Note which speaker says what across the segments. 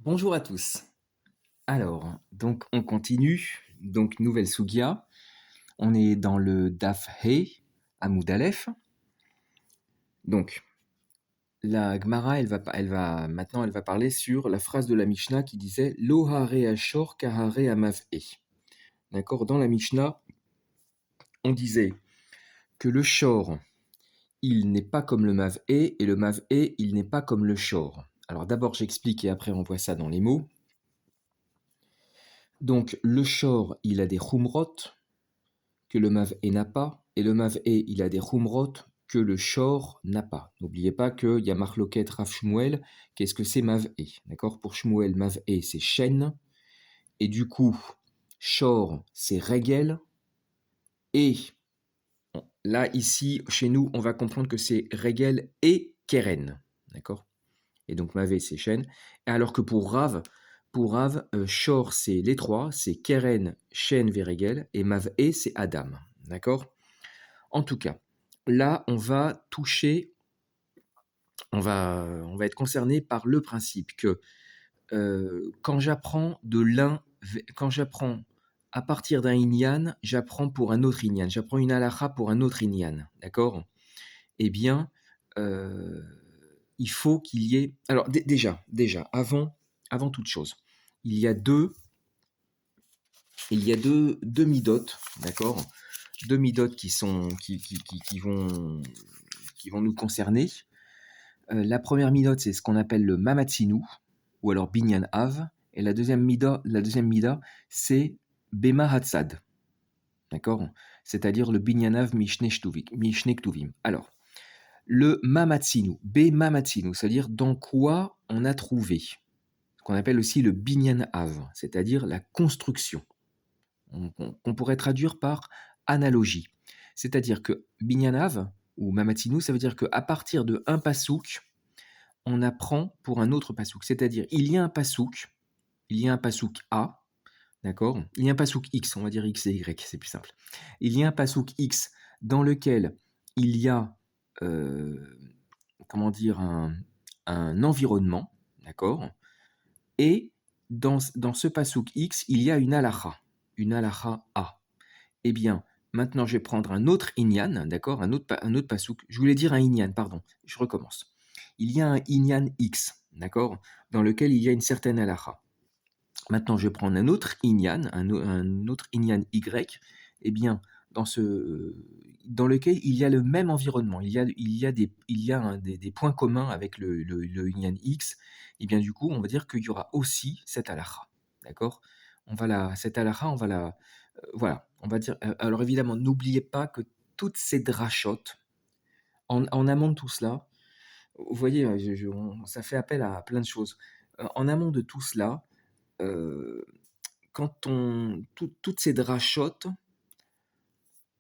Speaker 1: Bonjour à tous. Alors, donc on continue. Donc nouvelle Sugia. On est dans le Daf He, Amoud Aleph. Donc la Gemara, maintenant elle va parler sur la phrase de la Mishnah qui disait Lo hare ashor kahare amav'e. D'accord. Dans la Mishnah, on disait que le shor, il n'est pas comme le mav'e et le mav'e, il n'est pas comme le shor. Alors d'abord j'explique et après on voit ça dans les mots. Donc le shor, il a des chumrot que le Mav'e n'a pas, et le Mav'e, il a des Khumrot que le Shor n'a pas. N'oubliez pas qu'il y a Marloket Rav Shmuel, qu'est-ce que c'est Mav'e? D'accord? Pour Shmuel, Mav'e, c'est chaîne, et du coup, Shor, c'est Regel, et là, ici, chez nous, on va comprendre que c'est Regel et Keren. D'accord? Et donc Mav'e, c'est chaîne, alors que pour Rav, Shor, c'est les trois, c'est Keren, chaîne, Veregel, et Mav'e, c'est Adam. D'accord? En tout cas, là, on va toucher, on va être concerné par le principe que quand j'apprends de l'un, quand j'apprends à partir d'un inyan, j'apprends pour un autre inyan, j'apprends une halakha pour un autre inyan, d'accord? Eh bien, euh, il faut qu'il y ait. Alors déjà, avant toute chose, il y a deux midotes, d'accord? Deux midotes qui vont nous concerner. La première midot, c'est ce qu'on appelle le Mamatsinu, ou alors Binyan Av, et la deuxième mida, c'est Bema Hatzad, d'accord? C'est-à-dire le Binyan Av Mishne Ktuvim. Alors, le Mamatsinu, Bemamatsinu, c'est-à-dire dans quoi on a trouvé, ce qu'on appelle aussi le Binyan Av, c'est-à-dire la construction, qu'on pourrait traduire par analogie. C'est-à-dire que Binyan Av, ou Mamatsinu, ça veut dire qu'à partir de un pasouk, on apprend pour un autre pasouk. C'est-à-dire, il y a un pasouk A, d'accord? Il y a un pasouk X, on va dire X et Y, c'est plus simple. Il y a un pasouk X dans lequel il y a, comment dire, un environnement, d'accord? Et dans ce pasouk X, il y a une halakha A. Eh bien, maintenant, je vais prendre un autre inyan, d'accord? Un autre pasouk. Je voulais dire un inyan, pardon. Je recommence. Il y a un inyan X, d'accord? Dans lequel il y a une certaine halakha. Maintenant, je vais prendre un autre inyan, un autre inyan Y. Eh bien, dans lequel il y a le même environnement. Il y a des points communs avec le inyan X. Eh bien, du coup, on va dire qu'il y aura aussi cette halakha, d'accord? Cette halakha, voilà, on va dire. Alors évidemment, n'oubliez pas que toutes ces drachotes, en amont de tout cela, vous voyez, ça fait appel à plein de choses. En amont de tout cela, euh, toutes ces drachotes,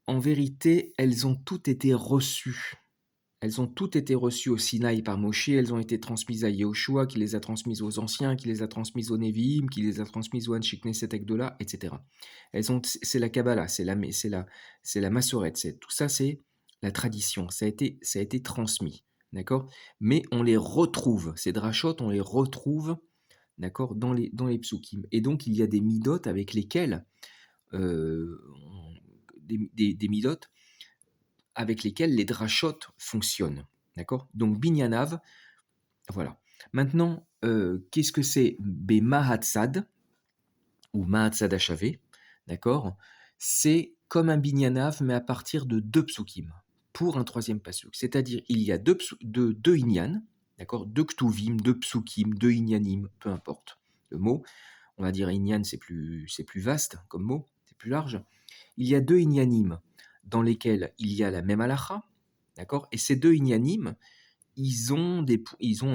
Speaker 1: en vérité, elles ont toutes été reçues. Elles ont toutes été reçues au Sinaï par Moshe, elles ont été transmises à Yehoshua, qui les a transmises aux anciens, qui les a transmises aux Nevi'im, qui les a transmises aux Anshik Knesset Agdola, etc. C'est la Kabbalah, c'est la Massorette, tout ça, c'est la tradition, ça a été transmis, d'accord? Mais on les retrouve, ces drachotes, on les retrouve, d'accord, dans les psukim. Et donc, il y a des midotes avec lesquelles, euh, des midotes avec lesquelles les drachotes fonctionnent. D'accord? Donc Binyanav, voilà. Maintenant, qu'est-ce que c'est Bemahatsad ou Mahatsad Achavé? D'accord? C'est comme un Binyanav, mais à partir de deux psukim, pour un troisième pasuk. C'est-à-dire, il y a deux inyan, d'accord? Deux ktuvim, deux psukim, deux inyanim, peu importe le mot. On va dire inyan, c'est plus vaste comme mot, c'est plus large. Il y a deux inyanim dans lesquels il y a la même halakha, d'accord? Et ces deux inyanim, ils ont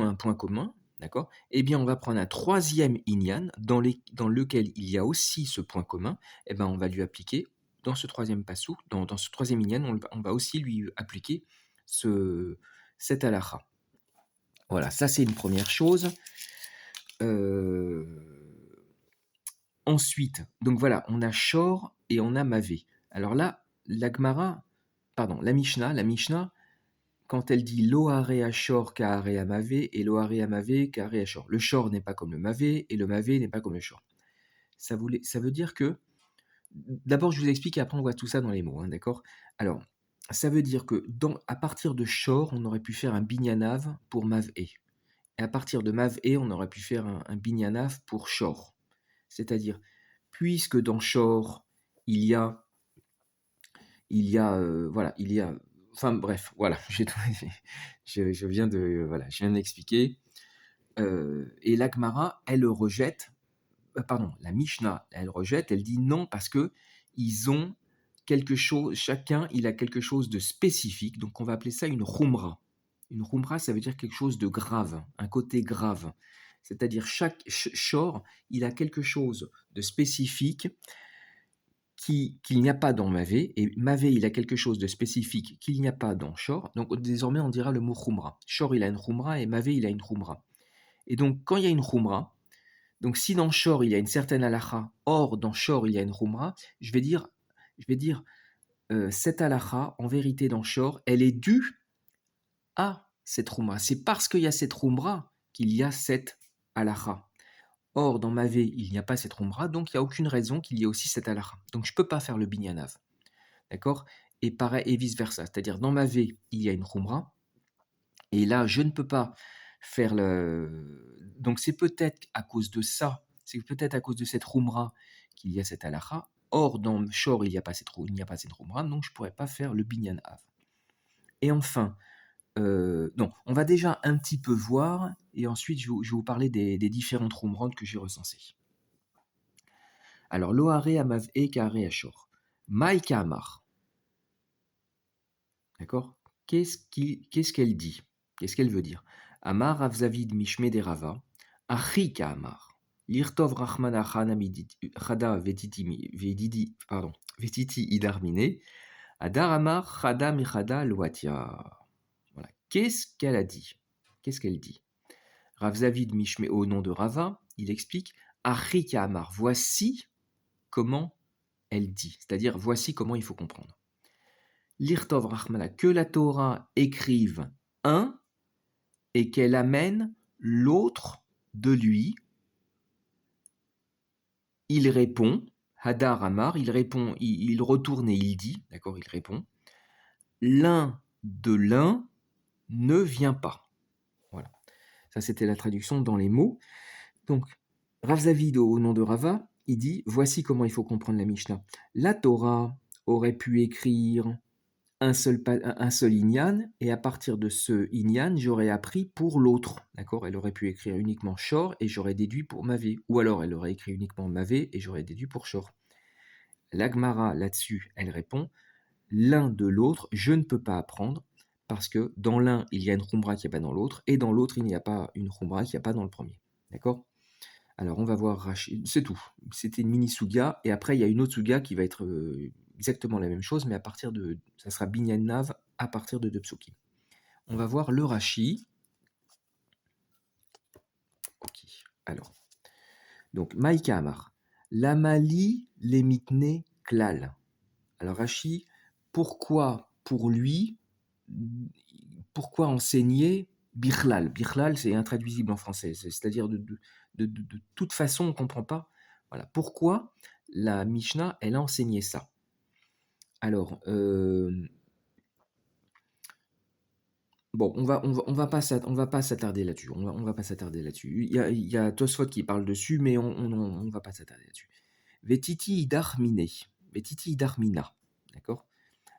Speaker 1: un point commun, d'accord? Eh bien, on va prendre un troisième inyan dans lequel il y a aussi ce point commun. Eh bien, on va lui appliquer dans ce troisième pasouk, dans ce troisième inyan, on va aussi lui appliquer cette halakha. Voilà, ça c'est une première chose. Euh, Ensuite, donc voilà, on a Shor et on a Mavé. Alors là, la Mishnah, quand elle dit lo hare ashor ka hare amavé et lo hare amavé ka hare ashor. Le shor n'est pas comme le mavé et le mavé n'est pas comme le shor. Ça veut dire que, d'abord je vous explique et après on voit tout ça dans les mots, hein, d'accord? Alors, ça veut dire que à partir de shor, on aurait pu faire un binyanav pour mavé. Et à partir de mavé, on aurait pu faire un binyanav pour shor. C'est-à-dire, puisque dans shor, il y a, voilà, il y a, enfin bref, voilà, je viens de, voilà, je viens d'expliquer. Et l'Agmara, elle rejette, pardon, la Mishnah, elle rejette, elle dit non parce que ils ont quelque chose, chacun, il a quelque chose de spécifique, donc on va appeler ça une khumra. Une khumra, ça veut dire quelque chose de grave, un côté grave. C'est-à-dire chaque shor, il a quelque chose de spécifique qu'il n'y a pas dans mavé, et mavé, il a quelque chose de spécifique qu'il n'y a pas dans shor, donc désormais on dira le mot khumra. Shor, il a une khumra, et mavé, il a une khumra. Et donc quand il y a une khumra, donc si dans shor, il y a une certaine halakha, or dans shor, il y a une khumra, je vais dire cette halakha, en vérité dans shor, elle est due à cette khumra. C'est parce qu'il y a cette khumra qu'il y a cette halakha. Or, dans Mavé, il n'y a pas cette khumra, donc il n'y a aucune raison qu'il y ait aussi cette halakha. Donc je ne peux pas faire le binyanav. D'accord? Et pareil, et vice-versa. C'est-à-dire, dans Mavé, il y a une khumra, et là, je ne peux pas faire le... Donc c'est peut-être à cause de ça, c'est peut-être à cause de cette khumra qu'il y a cette halakha. Or, dans Shor, il n'y a pas cette khumra, donc je ne pourrais pas faire le binyanav. Et enfin, non, on va déjà un petit peu voir, et ensuite je vais vous parler des différentes khumrot que j'ai recensées. Alors, Lohare Amav e Kare Ashor. Maïka Amar. D'accord? Qu'est-ce qu'elle dit? Qu'est-ce qu'elle veut dire? Amar Avzavid Mishme de Rava. Achika Amar. Lirtov Rahman Achana Chada Vedidi, pardon, Vetiti Idarmine. Adar Amar Chada Michada Loatia. Voilà. Qu'est-ce qu'elle a dit? Qu'est-ce qu'elle dit? Ravzavid Mishme, au nom de Rava, il explique Achika Amar. Voici comment elle dit, c'est-à-dire voici comment il faut comprendre. L'Irtov Rahmana, que la Torah écrive un et qu'elle amène l'autre de lui. Il répond, Hadar Amar, il répond, il retourne et il dit, d'accord, il répond, l'un de l'un ne vient pas. Voilà. Ça, c'était la traduction dans les mots. Donc, Rav Zavid, au nom de Rava, il dit, voici comment il faut comprendre la Mishnah. La Torah aurait pu écrire un seul inyan, et à partir de ce inyan, j'aurais appris pour l'autre. D'accord? Elle aurait pu écrire uniquement shor et j'aurais déduit pour mavé. Ou alors elle aurait écrit uniquement mavé et j'aurais déduit pour shor. L'Agmara, là-dessus, elle répond, l'un de l'autre, je ne peux pas apprendre parce que dans l'un, il y a une khumra qui n'est pas dans l'autre, et dans l'autre, il n'y a pas une khumra qui n'est pas dans le premier. D'accord? Alors, on va voir Rashi, c'est tout. C'était une mini suga, et après, il y a une autre suga qui va être exactement la même chose, mais à partir de, ça sera binyan nav à partir de deux psukim. On va voir le Rashi. Ok. Alors, donc Maïka Amar, Lamali lemitne klal. Alors Rashi, pourquoi pour lui, pourquoi enseigner bichlal? Bichlal, c'est intraduisible en français, c'est-à-dire de toute façon, on ne comprend pas. Voilà. Pourquoi la Mishnah, elle a enseigné ça? Alors, bon, on va pas s'attarder là-dessus. On va pas s'attarder là-dessus. Il y a Tosfot qui parle dessus, mais on va pas s'attarder là-dessus. Vetiti idarmine, vetiti idarmina, d'accord?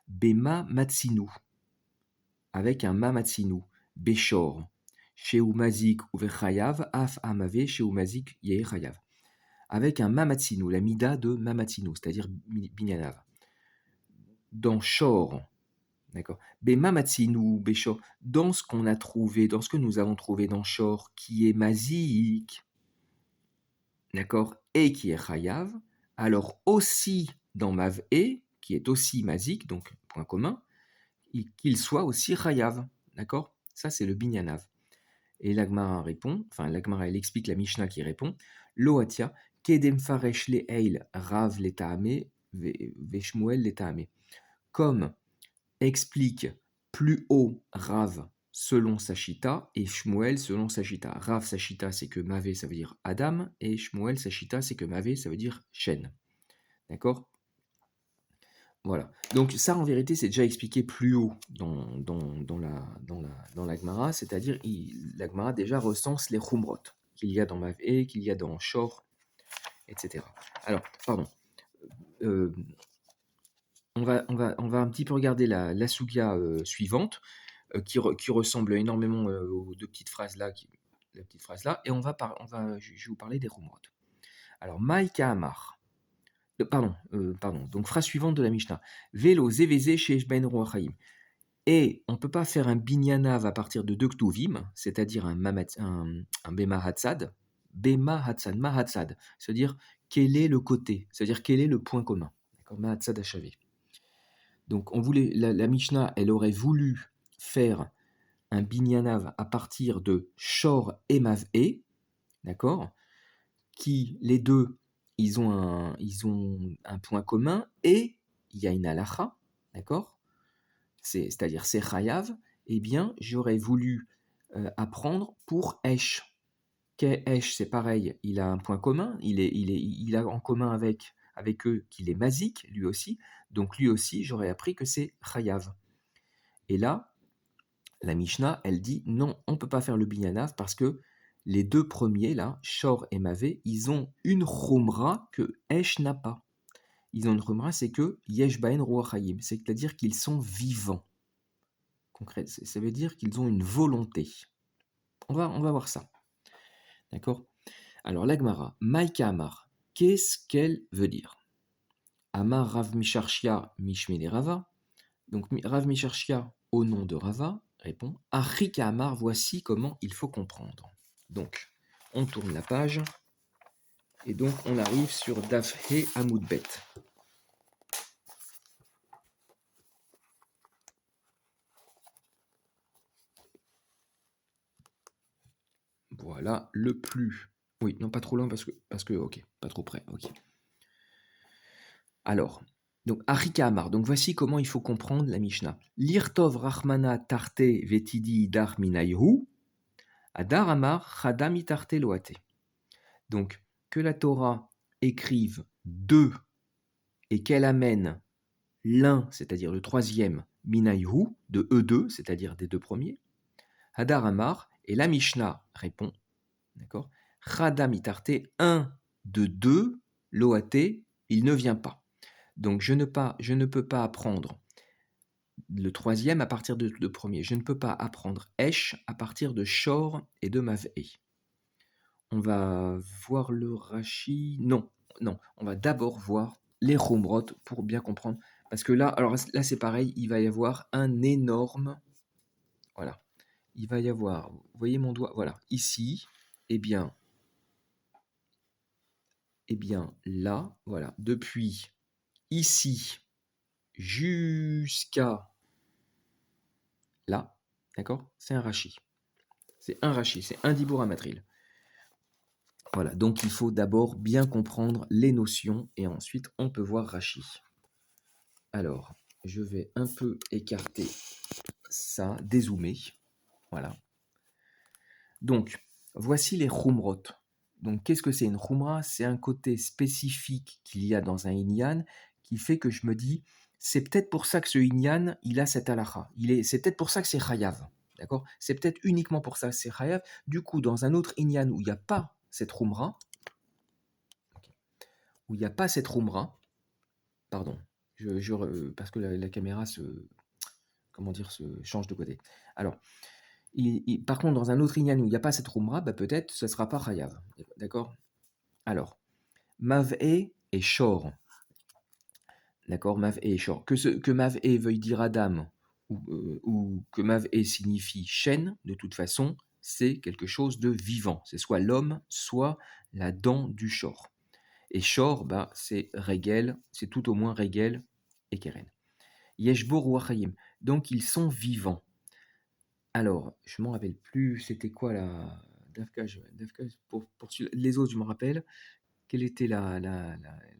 Speaker 1: Bema matsinu, avec un ma matsinu, beshor, sheu mazik ou vechayav, af amave, sheu mazik yechayav. Avec un mamatsinu, la mida de mamatsinu, c'est-à-dire binyanav. Dans shor, d'accord. Bemamatsinu, Béchor, dans ce qu'on a trouvé, dans ce que nous avons trouvé dans Shor, qui est Mazik, d'accord, et qui est Chayav, alors aussi dans Mav E, qui est aussi Mazik, donc point commun, qu'il soit aussi Chayav, d'accord. Ça, c'est le Binyanav. Et l'Agmara répond, enfin l'Agmara, elle explique la Mishnah qui répond, Loatia, Kedem Faresh le Eil, Rav le Taame, Veshmuel le Taame. Comme explique Plus haut, Rav selon sa chita et Shmuel selon sa chita. Rav sa chita, c'est que Mavé, ça veut dire Adam, et Shmuel sa chita, c'est que Mavé, ça veut dire Shen. D'accord? Voilà. Donc ça, en vérité, c'est déjà expliqué plus haut dans la Gemara, c'est-à-dire la Gemara déjà recense les Chumrot qu'il y a dans Mavé, qu'il y a dans Shor, etc. Alors, pardon. Euh, on va un petit peu regarder la sugya suivante, qui ressemble énormément aux deux petites phrases là, la petite phrase là, et je vais vous parler des Chumrot. Alors, Maïka Amar. Pardon. Donc, phrase suivante de la Mishnah. Velo zeveze sheesh ben roachaim. Et on ne peut pas faire un binyanav à partir de deux ktuvim, c'est-à-dire un bema hatzad. Bema hatzad, ma hatzad. C'est-à-dire quel est le côté, c'est-à-dire quel est le point commun. D'accord, ma hatzad achavé. Donc, la Mishnah, elle aurait voulu faire un binyanav à partir de shor et mav'e, d'accord, qui les deux, ils ont un point commun et il y a une halacha, d'accord, c'est-à-dire c'est chayav. Eh bien, j'aurais voulu apprendre pour esh. Esh, c'est pareil, il a un point commun, il a en commun avec eux qu'il est mazik, lui aussi, donc lui aussi, j'aurais appris que c'est chayav. Et là, la Mishnah, elle dit non, on ne peut pas faire le binyanav parce que les deux premiers, là, Shor et Mavé, ils ont une chumra que Esh n'a pas. Ils ont une chumra, c'est que Yesh Baen Ruach Hayim, c'est-à-dire qu'ils sont vivants. Concret, ça veut dire qu'ils ont une volonté. On va voir ça. D'accord? Alors, l'Agmara, Maïka Amar, qu'est-ce qu'elle veut dire? Amar Rav Misharshia Mishmele Rava. Donc, Rav Misharshia, au nom de Rava, répond Achika Amar, voici comment il faut comprendre. Donc, on tourne la page et donc on arrive sur Daf He Amud Bet. Voilà, le plus. Oui, non, pas trop loin parce que ok, pas trop près, ok. Alors, donc Achika Amar, donc voici comment il faut comprendre la Mishnah. Lirtov Rachmana Tarte Vetidi Dar Minayhu, Adar Amar Chadami Tarte Loate. Donc, que la Torah écrive deux et qu'elle amène l'un, c'est-à-dire le troisième, Minayhu, de eux deux, c'est-à-dire des deux premiers, Hadar Amar, et la Mishnah répond, d'accord, Chadam Itarte, un de deux, Loate, il ne vient pas. Donc je ne peux pas apprendre le troisième à partir de deux premiers. Je ne peux pas apprendre Esh à partir de Shor et de Mav'e. On va voir le Rashi. Non, on va d'abord voir les Chumrot pour bien comprendre. Parce que là, alors là c'est pareil, il va y avoir un énorme. Voilà. Il va y avoir, vous voyez mon doigt, voilà, ici, eh bien là, voilà, depuis ici jusqu'à là, d'accord, c'est un Rashi. C'est un Rashi, c'est un Dibour Amatril. Voilà, donc il faut d'abord bien comprendre les notions et ensuite on peut voir Rashi. Alors, je vais un peu écarter ça, dézoomer. Voilà. Donc, voici les Chumrot. Donc, qu'est-ce que c'est une Chumra? C'est un côté spécifique qu'il y a dans un Inyan qui fait que je me dis, c'est peut-être pour ça que ce Inyan, il a cette halakha. C'est peut-être pour ça que c'est Chayav. D'accord? C'est peut-être uniquement pour ça que c'est Chayav. Du coup, dans un autre Inyan où il n'y a pas cette Chumra, pardon, parce que la caméra se change de côté. Alors, par contre, dans un autre Inyan où il n'y a pas cette Rumra, peut-être ce ne sera pas Chayav. D'accord? Alors, Mav'e et Shor. D'accord? Mav'e et Shor. Que Mav'e veuille dire Adam ou que Mav'e signifie chaîne, de toute façon, c'est quelque chose de vivant. C'est soit l'homme, soit la dent du Shor. Et Shor, c'est Regel, c'est tout au moins Regel et Keren. Yeshbo Ruachayim. Donc, ils sont vivants. Alors, je m'en rappelle plus, c'était quoi la Dafka, pour les autres, je me rappelle. Quelle était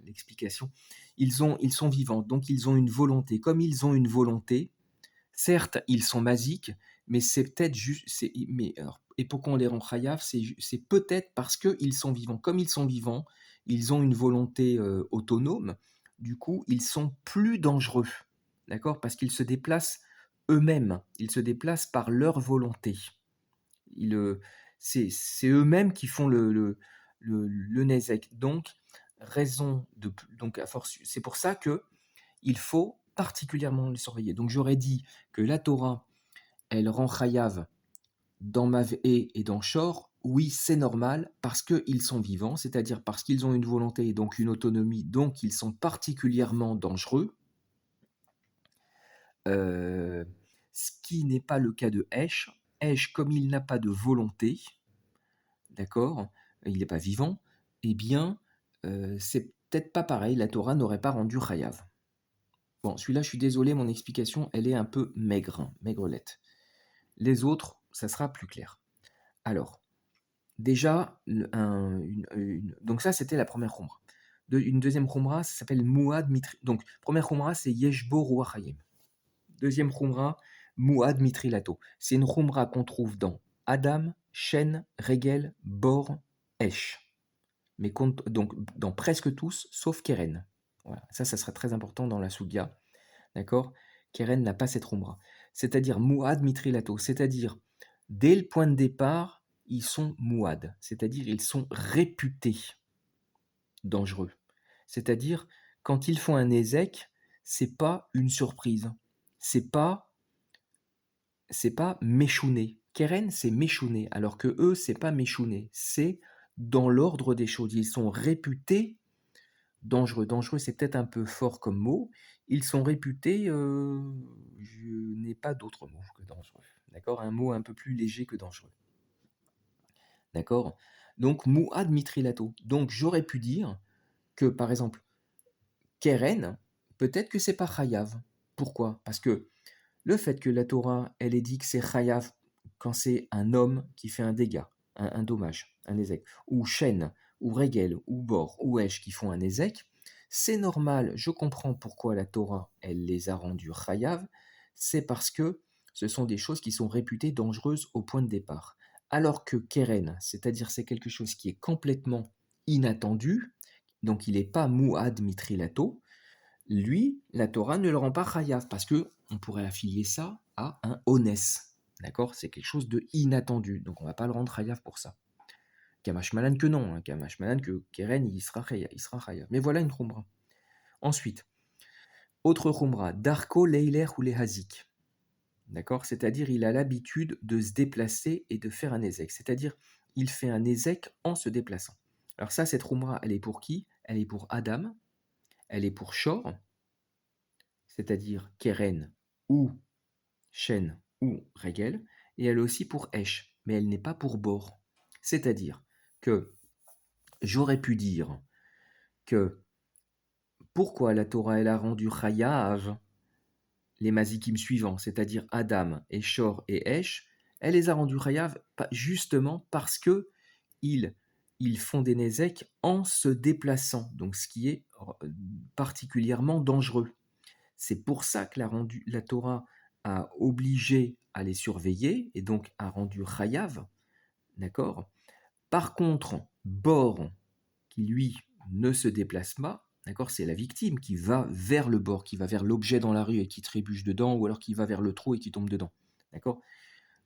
Speaker 1: l'explication? Ils sont vivants, donc ils ont une volonté. Comme ils ont une volonté, Certes, ils sont masiques, mais c'est peut-être juste, mais alors, et pourquoi on les rend chayav? C'est peut-être parce qu'ils sont vivants. Comme ils sont vivants, ils ont une volonté autonome. Du coup, ils sont plus dangereux, d'accord? Parce qu'ils se déplacent eux-mêmes. Ils se déplacent par leur volonté. Ils, c'est eux-mêmes qui font le nezek. Donc, donc à force, c'est pour ça que il faut particulièrement les surveiller. Donc j'aurais dit que la Torah, elle rend chayav dans Mav'e et dans Shor. Oui, c'est normal parce qu'ils sont vivants, c'est-à-dire parce qu'ils ont une volonté et donc une autonomie, donc ils sont particulièrement dangereux. Euh, Ce qui n'est pas le cas de Esh. Esh, comme il n'a pas de volonté, d'accord, il n'est pas vivant, eh bien, c'est peut-être pas pareil, la Torah n'aurait pas rendu chayav. Bon, celui-là, je suis désolé, mon explication, elle est un peu maigre, maigrelette. Les autres, ça sera plus clair. Alors, déjà, donc ça, c'était la première khumra. Une deuxième khumra, ça s'appelle Muad Mitri. Donc, première khumra, c'est Yeshbo Ruach Hayim. Deuxième khumra, Muad Mitrilato. C'est une khumra qu'on trouve dans Adam, Shen, Regel, Bor, Esh. Mais donc dans presque tous, sauf Keren. Voilà. Ça serait très important dans la Sugia. D'accord? Keren n'a pas cette khumra. C'est-à-dire Muad Mitrilato. C'est-à-dire, dès le point de départ, ils sont Muad. C'est-à-dire, ils sont réputés dangereux. C'est-à-dire, quand ils font un Ezek, c'est pas une surprise. C'est pas méchouné. Keren, c'est méchouné, alors que eux, c'est pas méchouné. C'est dans l'ordre des choses. Ils sont réputés dangereux. Dangereux, c'est peut-être un peu fort comme mot. Ils sont réputés, je n'ai pas d'autre mot que dangereux. D'accord? Un mot un peu plus léger que dangereux. D'accord? Donc, Muad Mitrilato. Donc, j'aurais pu dire que, par exemple, Keren, peut-être que c'est pas Chayav. Pourquoi? Parce que le fait que la Torah, elle ait dit que c'est Chayav quand c'est un homme qui fait un dégât, un dommage, un ézek, ou Shen, ou Regel, ou Bor, ou Esh qui font un ézek, c'est normal, je comprends pourquoi la Torah, elle les a rendus Chayav, c'est parce que ce sont des choses qui sont réputées dangereuses au point de départ. Alors que Keren, c'est-à-dire c'est quelque chose qui est complètement inattendu, donc il n'est pas Muad Mitrilato, lui, la Torah ne le rend pas chayav parce que on pourrait affilier ça à un onès. D'accord? C'est quelque chose de inattendu. Donc on ne va pas le rendre chayav pour ça. Kamash Malan que non. Hein. Kamash Malan que Keren, il sera chayav. Mais voilà une khumra. Ensuite, autre khumra, Darko Leiler ou Lehazik. D'accord? C'est-à-dire, il a l'habitude de se déplacer et de faire un ézek. C'est-à-dire, il fait un ézek en se déplaçant. Alors ça, cette khumra, elle est pour qui? Elle est pour Adam, elle est pour Shor, c'est-à-dire Keren ou Shen ou Regel, et elle est aussi pour Esh, mais elle n'est pas pour Bor. C'est-à-dire que j'aurais pu dire que pourquoi la Torah elle a rendu Chayav les mazikim suivants, c'est-à-dire Adam et Shor et Esh, elle les a rendus Chayav justement parce que ils font des Nezek en se déplaçant, donc ce qui est particulièrement dangereux. C'est pour ça que la Torah a obligé à les surveiller et donc a rendu Chayav, d'accord? Par contre, Bor, qui lui ne se déplace pas, d'accord? C'est la victime qui va vers le bord, qui va vers l'objet dans la rue et qui trébuche dedans, ou alors qui va vers le trou et qui tombe dedans, d'accord?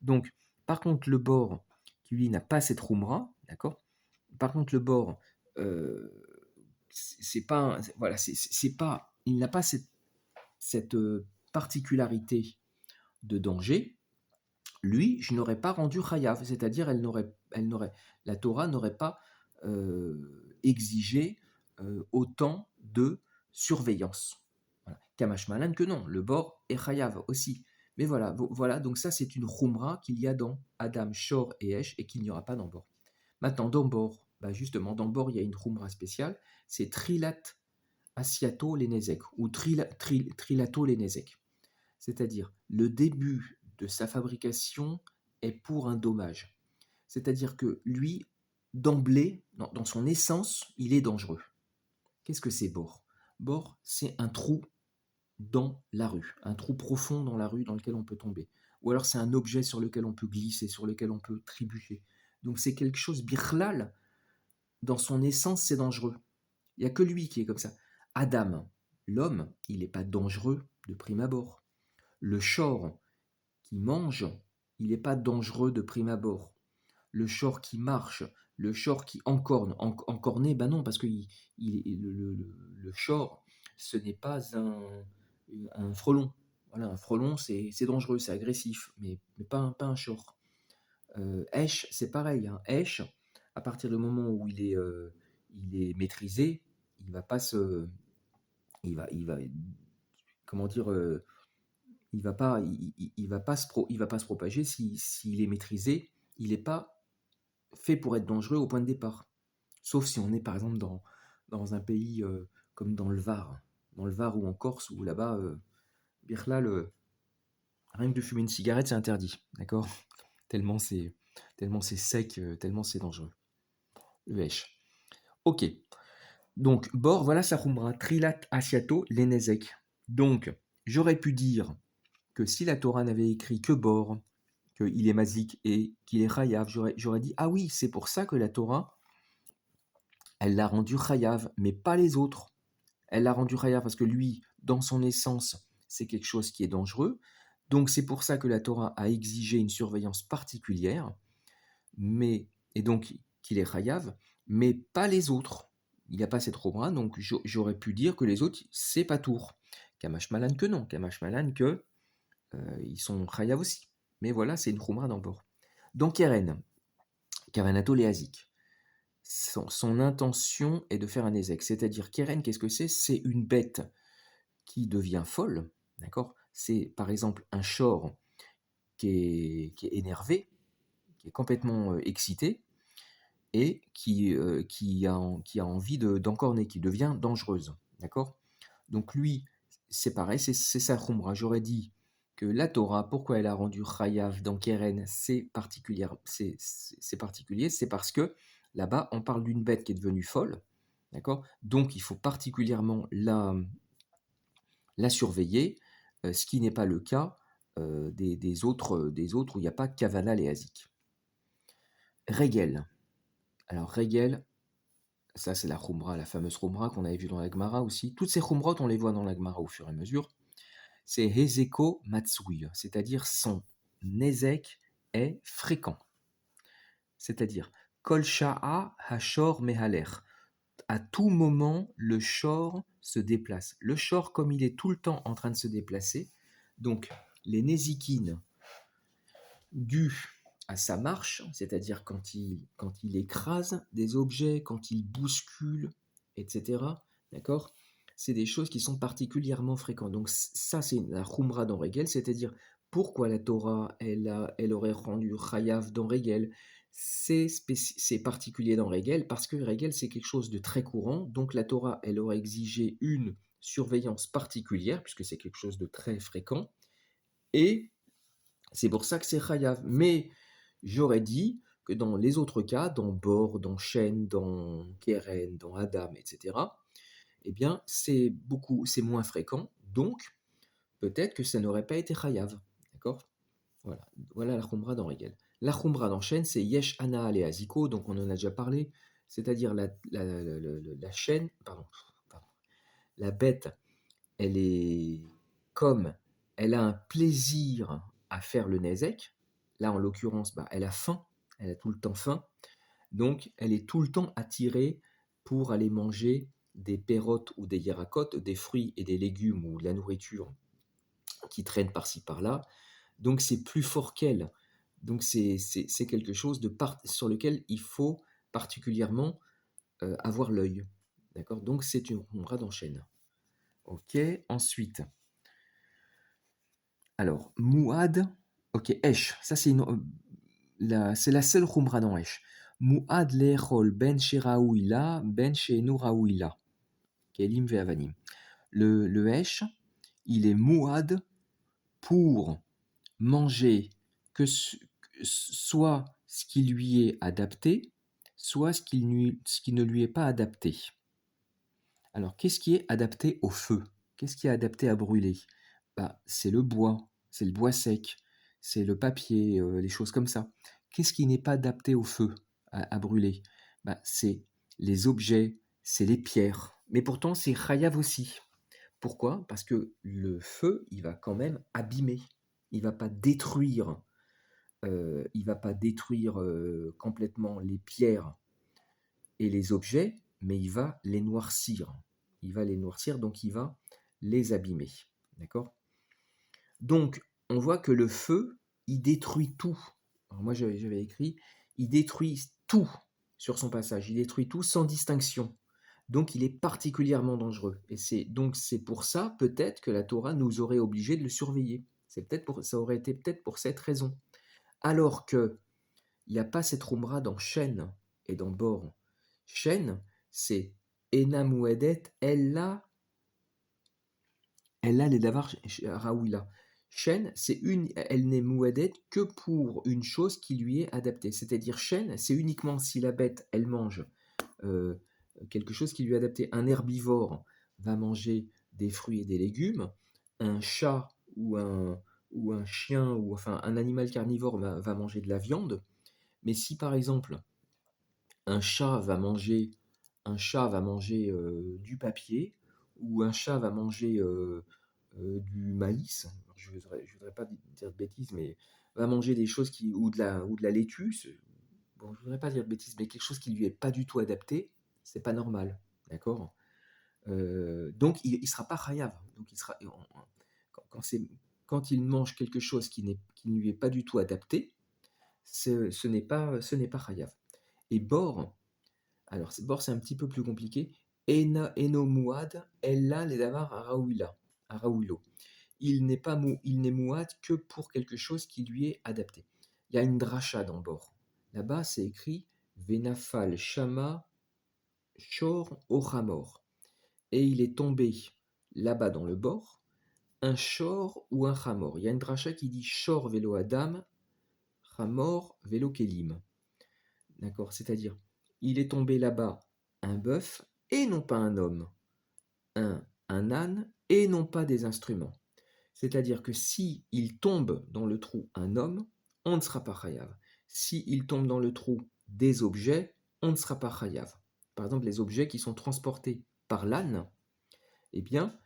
Speaker 1: Donc, par contre, le bord, qui lui n'a pas cette roumra, d'accord? Par contre, le bord, c'est pas, voilà, c'est pas, il n'a pas cette particularité de danger, lui, je n'aurais pas rendu chayav, c'est-à-dire la Torah n'aurait pas exigé autant de surveillance. Voilà. Kamash Malan que non, le bord est chayav aussi. Mais voilà, voilà, donc ça c'est une khumra qu'il y a dans Adam, Shor et Esh et qu'il n'y aura pas dans Bor. Maintenant, dans Bor, bah justement, dans Bor, il y a une khumra spéciale, c'est Trilat Asiato Lenezek ou Trilato Lenezek. C'est-à-dire, le début de sa fabrication est pour un dommage. C'est-à-dire que lui, d'emblée, dans son essence, il est dangereux. Qu'est-ce que c'est Bor? Bor, c'est un trou dans la rue, un trou profond dans la rue dans lequel on peut tomber. Ou alors c'est un objet sur lequel on peut glisser, sur lequel on peut trébucher. Donc c'est quelque chose, birlal, dans son essence, c'est dangereux. Il n'y a que lui qui est comme ça. Adam, l'homme, il n'est pas dangereux de prime abord. Le shor qui mange, il n'est pas dangereux de prime abord. Le shor qui marche, le shor qui encorne, encorné, ben non, parce que le shor, ce n'est pas un frelon. Voilà, un frelon, c'est dangereux, c'est agressif, mais pas un shor. Esh, c'est pareil. Hein. Esh, à partir du moment où il est maîtrisé, il va pas se, il va, comment dire, il va pas se propager s'il est maîtrisé. Il n'est pas fait pour être dangereux au point de départ. Sauf si on est par exemple dans un pays comme dans le Var ou en Corse, où là-bas, Birla, rien que de fumer une cigarette, c'est interdit, d'accord. Tellement c'est tellement c'est sec, tellement c'est dangereux. Le Hesh. Ok. Donc, Bor, voilà sa Khumra, Trilat Asiato, Lenezek. Donc, j'aurais pu dire que si la Torah n'avait écrit que Bor, qu'il est Mazik et qu'il est Chayav, j'aurais dit, ah oui, c'est pour ça que la Torah, elle l'a rendu Chayav, mais pas les autres. Elle l'a rendu Chayav parce que lui, dans son essence, c'est quelque chose qui est dangereux. Donc, c'est pour ça que la Torah a exigé une surveillance particulière, mais, et donc qu'il est Chayav, mais pas les autres. Il n'y a pas cette Khumra, donc j'aurais pu dire que les autres, c'est pas tour. Kamash Malan que non, Kamash Malan que ils sont Chayav aussi. Mais voilà, c'est une Khumra d'embord. Dans Keren, Karenato Léazik, son intention est de faire un Ezek. C'est-à-dire, Keren, qu'est-ce que c'est? C'est une bête qui devient folle, d'accord? C'est par exemple un shor qui est énervé, qui est complètement excité, et qui a envie d'encorner, qui devient dangereuse. D'accord. Donc lui, c'est pareil, c'est sa khumra. J'aurais dit que la Torah, pourquoi elle a rendu Chayav dans Keren, c'est particulier, c'est parce que là-bas, on parle d'une bête qui est devenue folle. D'accord. Donc il faut particulièrement la surveiller, ce qui n'est pas le cas des autres où il n'y a pas Kavanah et Azik. Regel. Alors Regel, ça, c'est la Khumra, la fameuse Khumra qu'on avait vue dans la Gemara aussi. Toutes ces Khumrot, on les voit dans la Gemara au fur et à mesure. C'est Hezeko Matsui, c'est-à-dire son Nezek est fréquent. C'est-à-dire Kol Sha'a Hashor Mehaler. À tout moment, le shor se déplace. Le shor, comme il est tout le temps en train de se déplacer, donc les Nézikines dus à sa marche, c'est-à-dire quand il écrase des objets, quand il bouscule, etc. D'accord. C'est des choses qui sont particulièrement fréquentes. Donc ça, c'est la Khumra dans Regel, c'est-à-dire pourquoi la Torah, elle aurait rendu Chayav dans Regel. C'est particulier dans Regel parce que Regel, c'est quelque chose de très courant. Donc la Torah, elle aurait exigé une surveillance particulière, puisque c'est quelque chose de très fréquent. Et c'est pour ça que c'est Chayav. Mais j'aurais dit que dans les autres cas, dans Bor, dans Shen, dans Keren, dans Adam, etc., eh bien, c'est moins fréquent. Donc, peut-être que ça n'aurait pas été Chayav. D'accord. Voilà. Voilà la Khumra dans Regel. La Khumra dans Shen, c'est Yesh Ana Ale Aziko, donc on en a déjà parlé, c'est-à-dire la chaîne, pardon, la bête, elle est comme elle a un plaisir à faire le nezek. Là, en l'occurrence, bah, elle a faim, elle a tout le temps faim, donc elle est tout le temps attirée pour aller manger des pérotes ou des yérakotes, des fruits et des légumes ou de la nourriture qui traînent par-ci par-là. Donc c'est plus fort qu'elle. Donc c'est quelque chose sur lequel il faut particulièrement avoir l'œil. D'accord. Donc c'est une umra d'enchaîne. Ok, ensuite. Alors, Mouad, ok, Esh, ça c'est la seule khumra dans Esh. Mouad lechol ben sheraouila, ben she'enu kelim ve'avanim. Le Esh, il est Mouad pour manger soit ce qui lui est adapté, soit ce qui ne lui est pas adapté. Alors, qu'est-ce qui est adapté au feu? Qu'est-ce qui est adapté à brûler? Bah, c'est le bois sec, c'est le papier, les choses comme ça. Qu'est-ce qui n'est pas adapté au feu, à brûler? Bah, c'est les objets, c'est les pierres. Mais pourtant, c'est chayav aussi. Pourquoi? Parce que le feu, il va quand même abîmer. Il va pas détruire, complètement les pierres et les objets, mais il va les noircir. Il va les noircir, donc il va les abîmer. D'accord? Donc, on voit que le feu, il détruit tout. Alors moi, j'avais écrit, il détruit tout sur son passage. Il détruit tout sans distinction. Donc, il est particulièrement dangereux. Et c'est pour ça, peut-être, que la Torah nous aurait obligés de le surveiller. Ça aurait été peut-être pour cette raison. Alors que il n'y a pas cette rumra dans Shen et dans Bor. Shen, c'est Enamouedet, elle a les davar raouila. Shen, elle n'est mouedet que pour une chose qui lui est adaptée. C'est-à-dire Shen, c'est uniquement si la bête, elle mange euh, quelque chose qui lui est adapté. Un herbivore va manger des fruits et des légumes. Un chat ou un chien, ou enfin un animal carnivore va manger de la viande. Mais si par exemple un chat va manger, du papier, ou un chat va manger du maïs, je voudrais pas dire de bêtises, mais va manger des choses ou de la laitue, bon, je voudrais pas dire de bêtises, mais quelque chose qui lui est pas du tout adapté, c'est pas normal, d'accord? Donc il sera pas chayav, donc il sera quand, quand c'est quand il mange quelque chose qui ne lui est pas du tout adapté, ce n'est pas chayav. Et bor, alors bor c'est un petit peu plus compliqué. Eno muad, ella les davar araouilo. Il n'est mouad que pour quelque chose qui lui est adapté. Il y a une dracha dans bor. Là-bas, c'est écrit Venafal Shama Shor Ochamor. Et il est tombé là-bas dans le bord un Shor ou un Chamor. Il y a une dracha qui dit Shor velo Adam, Chamor velo Kelim. D'accord? C'est-à-dire, il est tombé là-bas un bœuf et non pas un homme, un âne et non pas des instruments. C'est-à-dire que si il tombe dans le trou un homme, on ne sera pas chayav. Si il tombe dans le trou des objets, on ne sera pas chayav. Par exemple, les objets qui sont transportés par l'âne, eh bien,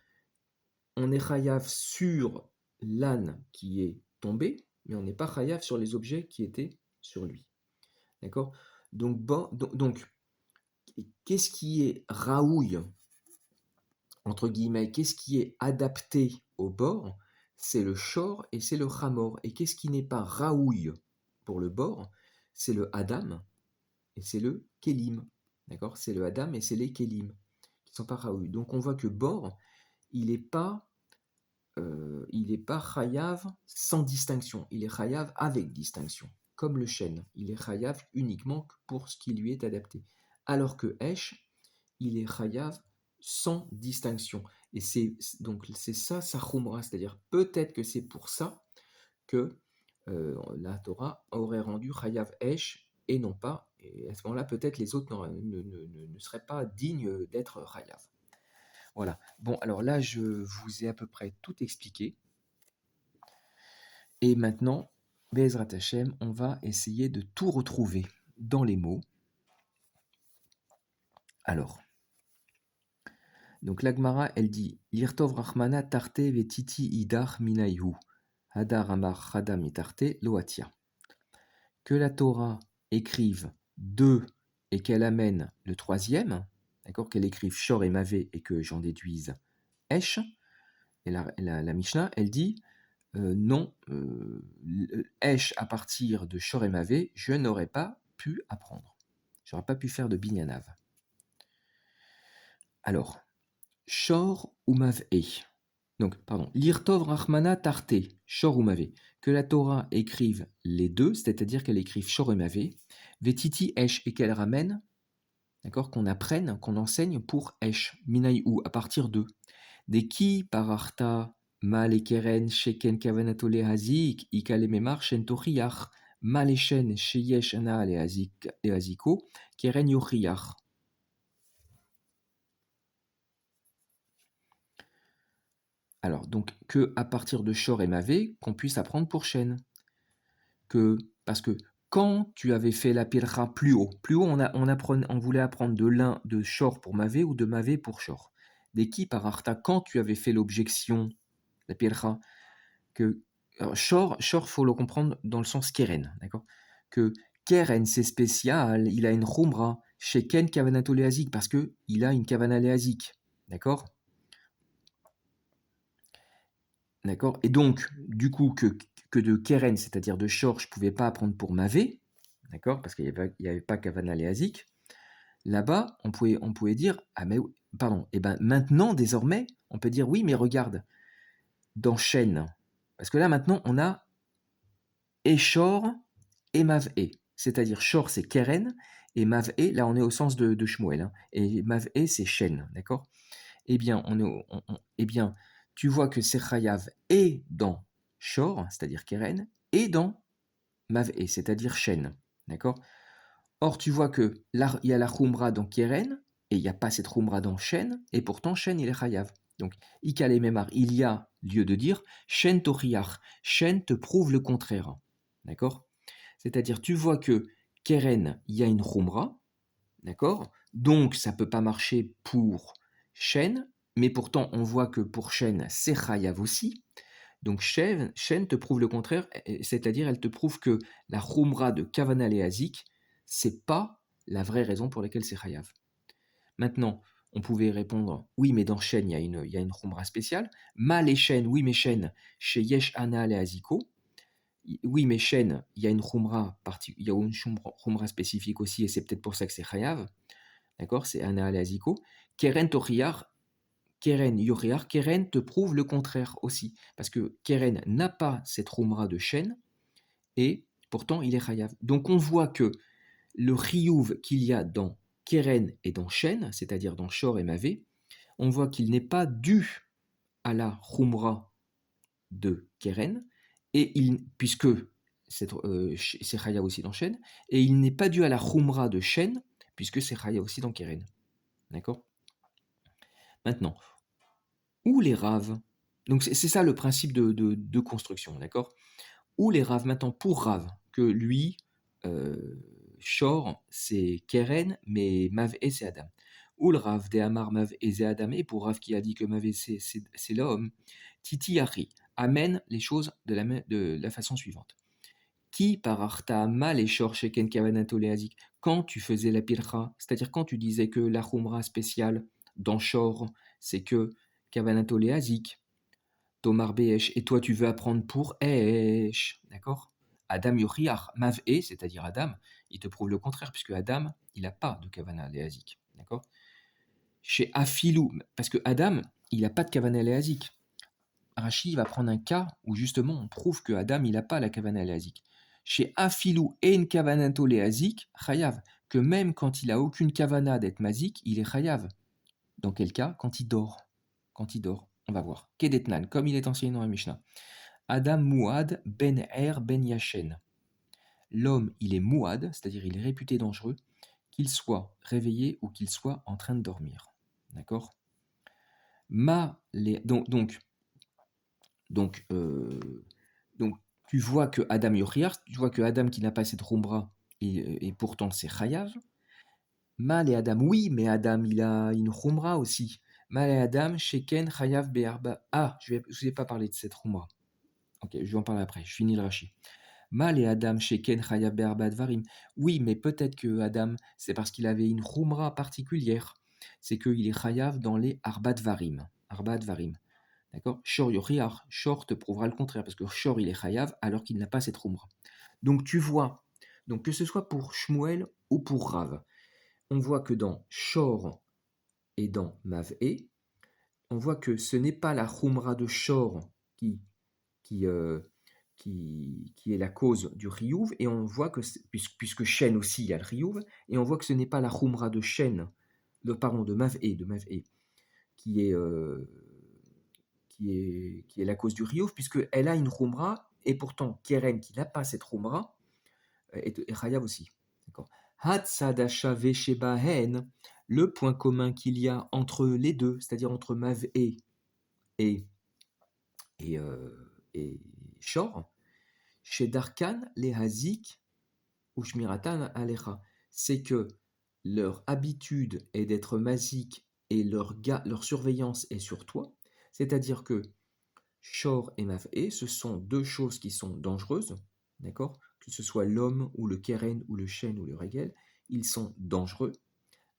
Speaker 1: on est chayav sur l'âne qui est tombé, mais on n'est pas chayav sur les objets qui étaient sur lui. D'accord? Donc, qu'est-ce qui est raouille, entre guillemets, qu'est-ce qui est adapté au bord? C'est le shor et c'est le chamor. Et qu'est-ce qui n'est pas raouille pour le bord? C'est le adam et c'est le kelim. D'accord? C'est le adam et c'est les kelim qui ne sont pas raouille. Donc on voit que bord, il n'est pas, chayav sans distinction. Il est chayav avec distinction. Comme le chêne, il est chayav uniquement pour ce qui lui est adapté. Alors que esh, il est chayav sans distinction. Et c'est ça sa chumra, c'est-à-dire peut-être que c'est pour ça que la Torah aurait rendu chayav esh et non pas, et à ce moment-là peut-être les autres ne seraient pas dignes d'être chayav. Voilà. Bon, alors là je vous ai à peu près tout expliqué. Et maintenant, Be'ezrat Hashem, on va essayer de tout retrouver dans les mots. Alors, donc l'Agmara, elle dit Lirtov Rahmana tarte vetiti idar minayhu. Hadar amar chadam itarte loatia. Que la Torah écrive deux et qu'elle amène le troisième, d'accord, qu'elle écrive Shor et Mavé et que j'en déduise Esh. Et la Mishnah, elle dit non, Esh à partir de Shor et Mavé, je n'aurais pas pu apprendre. Je n'aurais pas pu faire de Binyanav. Alors, Shor ou Mavé. Donc, pardon, Lirtov Rahmana Tarte, Shor ou Mavé. Que la Torah écrive les deux, c'est-à-dire qu'elle écrive Shor et Mavé, Vetiti Esh, et qu'elle ramène, d'accord, qu'on apprenne, qu'on enseigne pour Esh, Minaï ou, à partir de. Des qui pararta malekeren sheken kavanato lehazik ikalememar shen tochiach maleshen sheyesh ana lehaziko keren yochiach. Alors, donc, que à partir de Shor et Mavé, qu'on puisse apprendre pour Shen. Parce que quand tu avais fait la pircha plus haut on voulait apprendre de l'un de Shor pour Mavé ou de Mavé pour Shor. Dès qui par Arta, quand tu avais fait l'objection, la pircha, que alors, Shor, faut le comprendre dans le sens Keren, d'accord? Que Keren, c'est spécial, il a une Khumra, chez Ken Kavanato Léazik, parce que il a une Kavana Léazik, d'accord? D'accord? Et donc, du coup, que de Keren, c'est-à-dire de Shor, je ne pouvais pas apprendre pour Mavé, d'accord? Parce qu'il n'y avait pas Kavana Léazik. Là-bas, on pouvait dire, ah mais, pardon, et ben maintenant, désormais, on peut dire, oui, mais regarde, dans Shen, parce que là, maintenant, on a et Shor et Mavé. C'est-à-dire, Shor, c'est Keren, et Mavé, là, on est au sens de Shmuel, hein, et Mavé, c'est Shen, d'accord? Eh bien, eh bien, tu vois que Sechayav est dans Shor, c'est-à-dire Keren, et dans Mavé, c'est-à-dire Shen. D'accord? Or, tu vois que là, il y a la Khumra dans Keren, et il n'y a pas cette Khumra dans Shen, et pourtant Shen, il est Chayav. Donc, Ikal et Memar, il y a lieu de dire Shen Toriach. Shen te prouve le contraire. D'accord? C'est-à-dire, tu vois que Keren, il y a une Khumra, d'accord? Donc, ça ne peut pas marcher pour Shen, mais pourtant, on voit que pour Shen, c'est Chayav aussi. Donc, Shen te prouve le contraire, c'est-à-dire, elle te prouve que la Khumra de Kavana Leazik, c'est pas la vraie raison pour laquelle c'est Chayav. Maintenant, on pouvait répondre, oui, mais dans Shen, il y a une Khumra spéciale. Mal et Shen, oui, mais Shen, chez Yesh Ana Leaziko. Oui, mais Shen, il y a une Khumra, il y a une Khumra spécifique aussi, et c'est peut-être pour ça que c'est Chayav. D'accord? C'est Ana Leaziko. Keren Toriar, Keren Yoriar, Keren te prouve le contraire aussi. Parce que Keren n'a pas cette Khumra de Shen, et pourtant il est Chayav. Donc on voit que le Riyuv qu'il y a dans Keren et dans Shen, c'est-à-dire dans Shor et Mavé, on voit qu'il n'est pas dû à la Khumra de Keren, puisque c'est Chayav aussi dans Shen, et il n'est pas dû à la Khumra de Shen, puisque c'est Chayav aussi dans Keren. D'accord? Maintenant, où les Rav, donc c'est ça le principe de construction, d'accord? Où les Rav, maintenant pour Rav, que lui, Shor, c'est Keren, mais Mavé, c'est Adam. Ou le Rav de Amar Mavé, c'est Adam, et pour Rav qui a dit que Mavé, c'est l'homme, Titi Ari amène les choses de la façon suivante. Qui par Arta mal et Shor Sheken Kavanato Leazik, quand tu faisais la pircha, c'est-à-dire quand tu disais que la Khumra spéciale dans Shor, c'est que Kavanato Leazik, Tomar Be'esh, et toi tu veux apprendre pour Esh, d'accord? Adam Yochiach, Mav E, c'est-à-dire Adam, il te prouve le contraire, puisque Adam, il n'a pas de Kavana Leazik, d'accord? Chez Afilou, parce que Adam, il n'a pas de Kavana Leazik. Rashi va prendre un cas où justement on prouve que Adam, il n'a pas la Kavana Leazik. Chez Afilou et une Kavanato Leazik, Chayav, que même quand il a aucune Kavana d'être Mazik, il est Chayav. Dans quel cas? Quand il dort. Quand il dort, on va voir. Kedetnan, comme il est enseigné dans la Mishnah. Adam Mouad ben Er ben Yachen. L'homme, il est Mouad, c'est-à-dire il est réputé dangereux, qu'il soit réveillé ou qu'il soit en train de dormir. D'accord? Donc, donc, tu vois que Adam Yochiar, tu vois que Adam qui n'a pas cette Rumbra, et pourtant c'est Chayav. Mal et Adam, oui, mais Adam, il a une Rumbra aussi. Mal et Adam, Sheken, Chayav, Be'arba. Ah, je ne vous ai pas parlé de cette Rumbra. Ok, je vais en parler après, je finis le Rashi. Mal et Adam, Sheken, Chayav, Be'arba, Dvarim. Oui, mais peut-être que Adam, c'est parce qu'il avait une Rumbra particulière. C'est qu'il est Chayav dans les Arba Dvarim. Arba Dvarim. D'accord? Shor Yochiar, Shor te prouvera le contraire, parce que Shor il est Chayav alors qu'il n'a pas cette Rumbra. Donc tu vois, donc que ce soit pour Shmuel ou pour Rav, on voit que dans Shor et dans Mav'e, on voit que ce n'est pas la Khumra de Shor qui, qui, euh, qui est la cause du Riyuv, et on voit que, puisque Shen aussi il y a le Riyuv, et on voit que ce n'est pas la Khumra de Shen, de Mav'e, qui est, qui est la cause du Riyuv, puisqu'elle a une Khumra, et pourtant Keren qui n'a pas cette Khumra, et Chayav aussi. D'accord. Hatsadasha Veshebahen, le point commun qu'il y a entre les deux, c'est-à-dire entre Mav'e et et Shor, chez Darkan, les Hazik ou Shmiratan Alecha, c'est que leur habitude est d'être mazik et leur surveillance est sur toi, c'est-à-dire que Shor et Maf'e, ce sont deux choses qui sont dangereuses, d'accord? Que ce soit l'homme ou le keren ou le shen ou le regel, ils sont dangereux.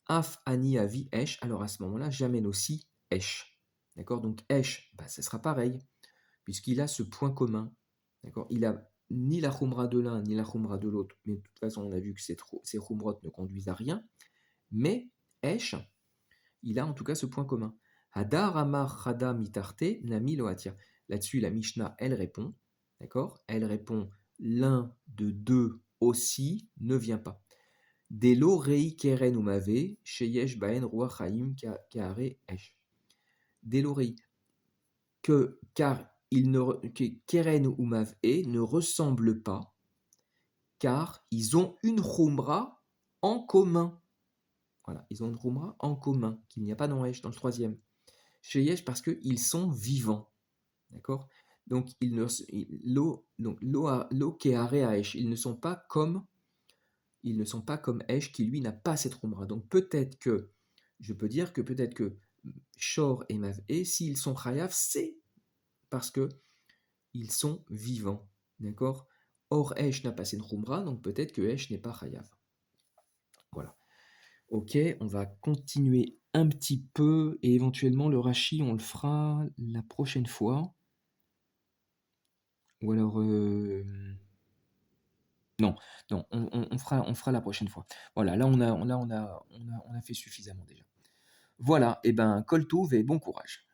Speaker 1: Af ani avi esh, alors à ce moment-là, j'amène aussi esh, d'accord? Donc esh, bah, ce sera pareil, puisqu'il a ce point commun, d'accord? Il a ni la khumra de l'un ni la khumra de l'autre, mais de toute façon, on a vu que ces khumrot ne conduisent à rien, mais esh, il a en tout cas ce point commun. Hadar amar chada mitarte nami loatir. Là-dessus, la Mishnah, elle répond, d'accord? Elle répond, l'un de deux aussi ne vient pas. Delo rei keren umave, sheyesh baen ruach haim kare esh. Delo rei, car keren umave ne ressemblent pas, car ils ont une khumra en commun. Voilà, ils ont une khumra en commun, qu'il n'y a pas dans Esh, dans le troisième. Chez Yesh, parce qu'ils sont vivants. D'accord. Donc, lo keare Esh, ils ne sont pas comme Esh qui, lui, n'a pas cette khumra. Donc, je peux dire que peut-être que Shor et Mav'e, s'ils sont chayav, c'est parce que ils sont vivants. D'accord. Or, Esh n'a pas cette khumra, donc peut-être que Esh n'est pas chayav. Voilà. Ok, on va continuer un petit peu et éventuellement le Rashi, on le fera la prochaine fois. Ou alors, non, non, on fera la prochaine fois. Voilà, là on a fait suffisamment déjà. Voilà, et ben, Kol Tov et bon courage.